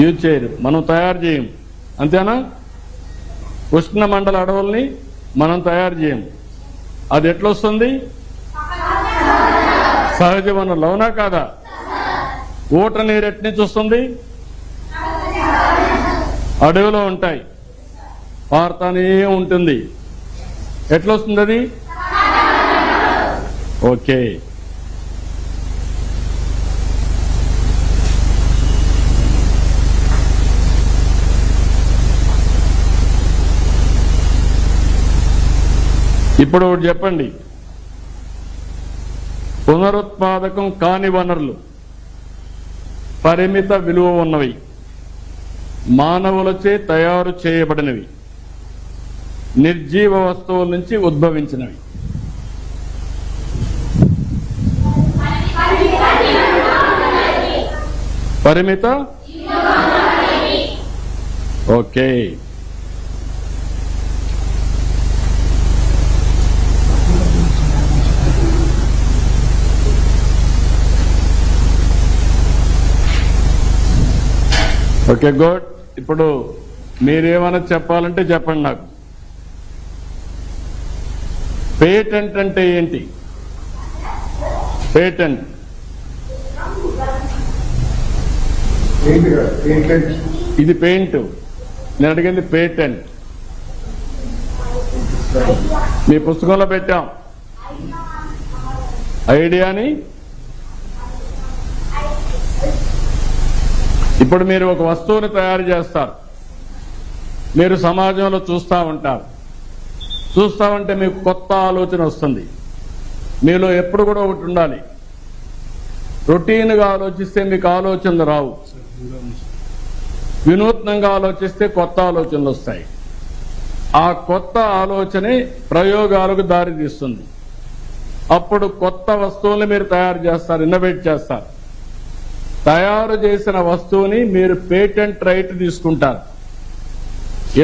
Use చేయరు, మనం తయారు చేయం. అంతేనా? ఉష్ణ మండల అడవుల్ని మనం తయారు చేయం. అది ఎట్లొస్తుంది? సహజ వనరులు. అవునా కాదా? ఊట నీరు ఎట్నుంచి వస్తుంది? అడవిలో ఉంటాయి, పారుతానే ఉంటుంది. ఎట్లొస్తుంది అది? ఓకే. ఇప్పుడు చెప్పండి, పునరుత్పాదకం కాని వనరులు పరిమిత విలువ ఉన్నవి, మానవులచే తయారు చేయబడినవి, నిర్జీవ వస్తువుల నుంచి ఉద్భవించినవి. పరిమిత. ఓకే. Okay, good. ఇప్పుడు మీరేమైనా చెప్పాలంటే చెప్పండి నాకు. పేటెంట్ అంటే ఏంటి? పేటెంట్ ఇది పెయింట్. నేను అడిగింది పేటెంట్. మీ పుస్తకంలో పెట్టాం ఐడియాని. ఇప్పుడు మీరు ఒక వస్తువుని తయారు చేస్తారు, మీరు సమాజంలో చూస్తూ ఉంటారు. చూస్తూ ఉంటే మీకు కొత్త ఆలోచన వస్తుంది. మీలో ఎప్పుడు కూడా ఒకటి ఉండాలి, రొటీన్గా ఆలోచిస్తే మీకు ఆలోచనలు రావు, వినూత్నంగా ఆలోచిస్తే కొత్త ఆలోచనలు వస్తాయి. ఆ కొత్త ఆలోచనే ప్రయోగాలకు దారితీస్తుంది. అప్పుడు కొత్త వస్తువుల్ని మీరు తయారు చేస్తారు, ఇన్నోవేట్ చేస్తారు. తయారు చేసిన వస్తువుని మీరు పేటెంట్ రైట్ తీసుకుంటారు.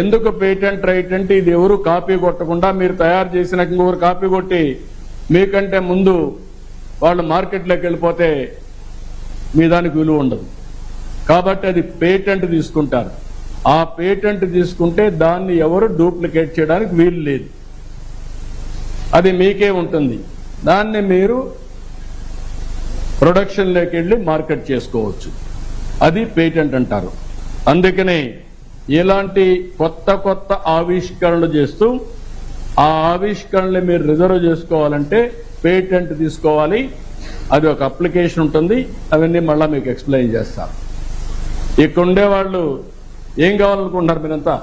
ఎందుకు పేటెంట్ రైట్ అంటే, ఇది ఎవరు కాపీ కొట్టకుండా, మీరు తయారు చేసిన ఇంకొకరు కాపీ కొట్టి మీకంటే ముందు వాళ్ళు మార్కెట్లోకి వెళ్ళిపోతే మీ దానికి విలువ ఉండదు. కాబట్టి అది పేటెంట్ తీసుకుంటారు. ఆ పేటెంట్ తీసుకుంటే దాన్ని ఎవరు డూప్లికేట్ చేయడానికి వీలు లేదు, అది మీకే ఉంటుంది. దాన్ని మీరు ప్రొడక్షన్లోకి వెళ్ళి మార్కెట్ చేసుకోవచ్చు. అది పేటెంట్ అంటారు. అందుకనే ఇలాంటి కొత్త కొత్త ఆవిష్కరణలు చేస్తూ ఆ ఆవిష్కరణలు మీరు రిజర్వ్ చేసుకోవాలంటే పేటెంట్ తీసుకోవాలి. అది ఒక అప్లికేషన్ ఉంటుంది. అవన్నీ మళ్ళీ మీకు ఎక్స్ప్లెయిన్ చేస్తారు. ఇక్కడ ఉండేవాళ్ళు ఏం కావాలనుకుంటున్నారు మీరంతా?